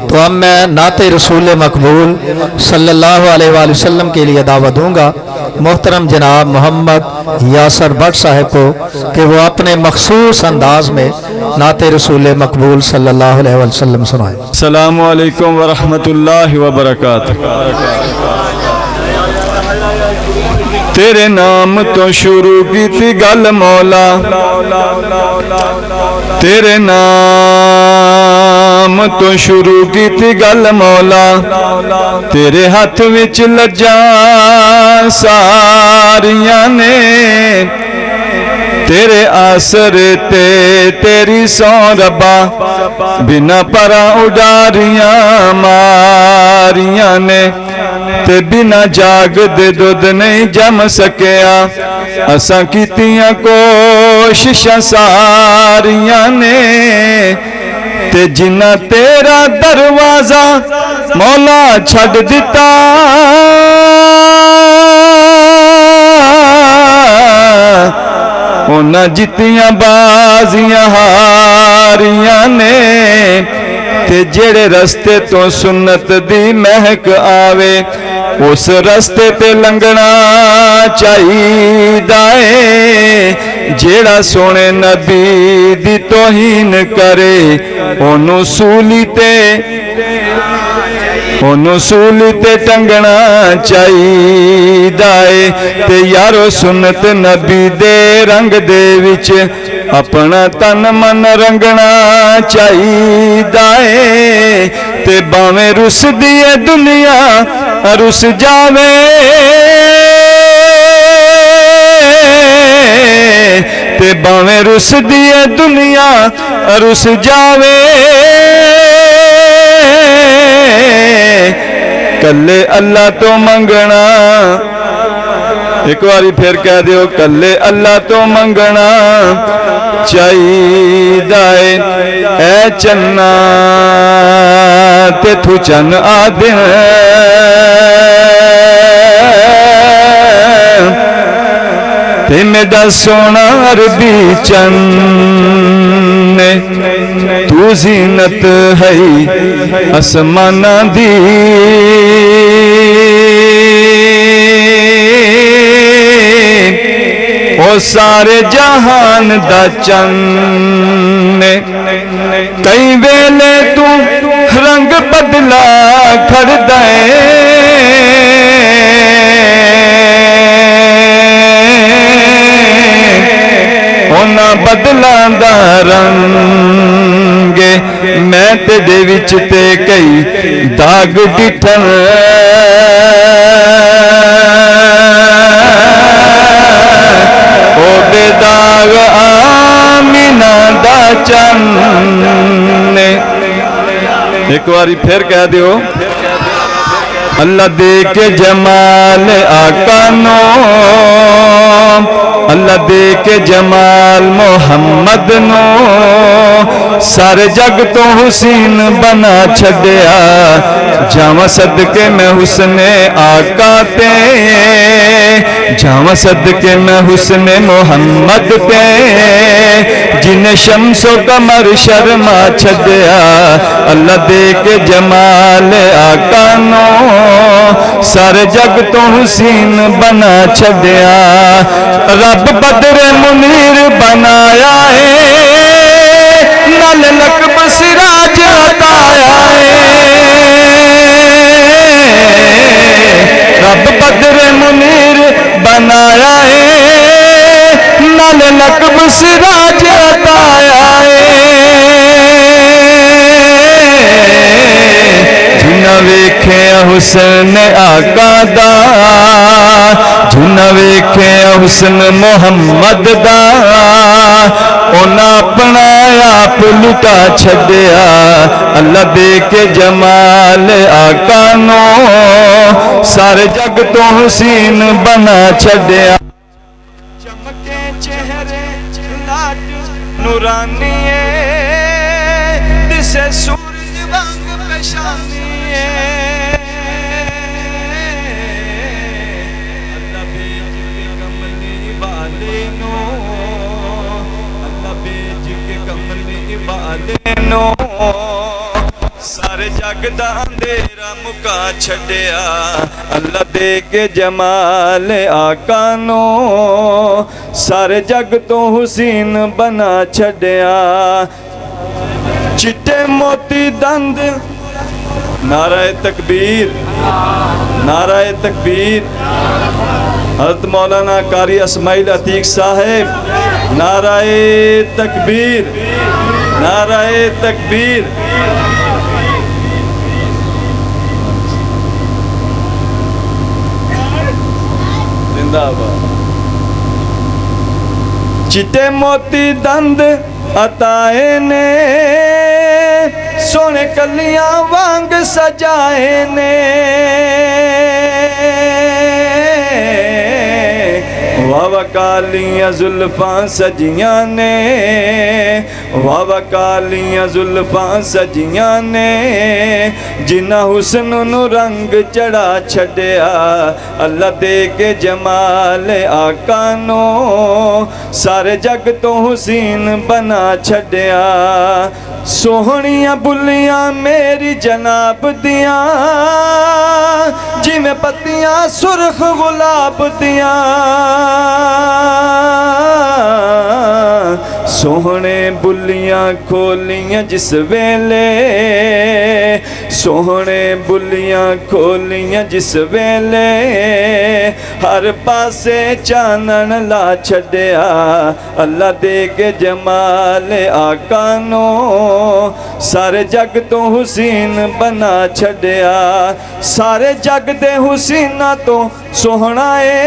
तो अब मैं नाते रसूल मकबूल सल्लल्लाहु अलैहि वसल्लम के लिए दावत दूंगा मोहतरम जनाब मोहम्मद यासर भट्ट साहब को कि वो अपने मखसूस अंदाज में नाते रसूल मकबूल सल्लल्लाहु अलैहि वसल्लम सुनाए। अस्सलामु अलैकुम व रहमतुल्लाहि व बरकातुहू। तेरे नाम तो शुरू की थी गल मौला, तेरे नाम तो शुरू की थी गल मौला, तेरे हाथ विच लज्जा सारियां ने, तेरे आसरे ते तेरी सौ रब्बा, बिना परा उडारियां मारियां ने, ते बिना जाग दे दुध नहीं जम सकिया, असां कीतियां कोशिशां सारियां ने, ते जिन्ना तेरा दरवाजा मौला छड़ दिता, उन्हां जितियां बाजियां हारियां ने, ते जेड़े रस्ते तो सुन्नत दी महक आवे उस रस्ते ते लंघना चाहिदा है, जेड़ा सोने नबी दी तौहीन करे ओनू सूली ते टंगना चाहिदा है, ते यारो सुन्नत नबी दे रंग दे विच अपना तन मन रंगना चाहिदा है, ते बावें रुस दिए दुनिया रुस जावे, ते बावें रुस दिए दुनिया रुस जावे, कल्ले अल्लाह तो मंगना, एक बारी फिर कह दियो कल्ले अल्लाह तो मंगना चाहिदा है, ऐ चन्ना ते तू चन आदे ते मेरा सोना अरबी चन्न, तू जीनत है आसमाना दी, ओ सारे जहान दा चन्न, कई वेले तू रंग बदला खड़ दे, ओना बदला दा रंग मैं तेरे विच ते कई दाग डिठन, ओ बेदाग आमीना दा चन्न, एक बारी फिर कह दियो अल्लाह दे के जमाल आका नो, अल्लाह दे के जमाल मोहम्मद नो, सारे जग तो हुसैन बना छड़िया, जावा सदके मैं हुस्ने आका ते, जावा सदके मैं हुस्ने मोहम्मद ते, जिन्हें शम्सो कमर शर्मा छड़िया, अल्लाह दे के जमाल आका नो, सारे जग तो हुसैन बना छड़िया, रब बदरे मुनीर बनाया है, नल लकब सिराज अताया है, रब बदरे मुनीर बनाया है, नल लकब सिराज अताया है, जिन्ना वेखे हुस्न आका दा, जिन्ना वेखे हुस्न मोहम्मद दा, उन्हां अपना आप लुटा छड़िया, अल्लाह दे के जमाल आका नो, सारे जग तो हुसैन बना छड़िया, चमके चेहरे लाट नूरानी दिसे सूरज वांग पेशानी, अल्लाह बेज के कमली वाले नो, अल्लाह बेज के कमली वाले नो, सारे जग दा अंधेरा मुका छड़िया अल्लाह दे के जमाल आका नो सारे जग तो हुसैन बना छड़िया चिट्टे मोती दंद नाराए तकबीर नाराए तकबीर हज़रत मौलाना कारी इस्माइल अतीक साहेब नाराए तकबीर नाराए तकबीर जिंदाबाद चिट्टे मोती दंद अताए ने सोने कलियां वांग सजाए ने वावा कालियां जुल्फां सजियां ने वावा कालियां जुल्फां सजियां ने जिन्ना हुस्न नू रंग चढ़ा छड़िया अल्लाह दे के जमाल आका नो सारे जग तो हुसैन बना छड़िया सोहणियां बुलियां मेरी जनाब दियां जिमें पत्तियां सुर्ख गुलाब दियां सोहने बुलियां खोलियां जिस वेले सोहने बुलियां खोलियां जिस वेले हर पासे चानन ला छड़िया अल्लाह दे के जमाल आका नो सारे जग तो हुसैन बना छड़िया सारे जग दे हुसैना तो सोहना है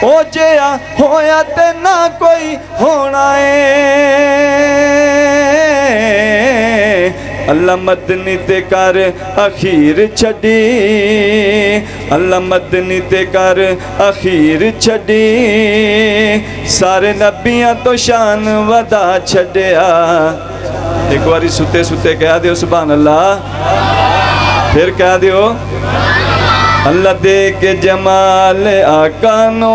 ओ जिया होया ते ना कोई होना है अल्लाह मदनी ते कर अखीर छड़ी अल्लाह मदनी ते कर अखीर छड़ी सारे नबियां तो शान वदा छड़िया एक बारी सुते सुते कह दियो सुभान अल्लाह फिर कह दियो अल्लाह दे के जमाल आका नो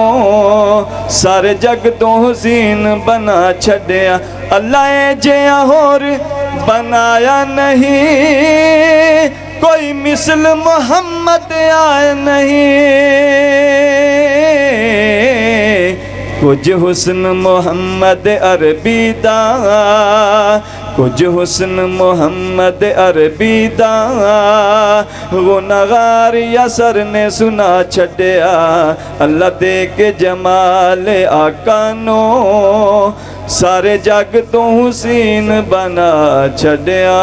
सारे जग तो हुसैन बना छड़िया अल्लाह जिया होर बनाया नहीं कोई मिसल मोहम्मद आए नहीं कुछ हुस्न मोहम्मद अरबी दा कुछ हुस्न मोहम्मद अरबी दा वो नगार यसर ने सुना छड़िया अल्लाह दे के जमाल आका नो सारे जग तो हुसैन बना छड़िया।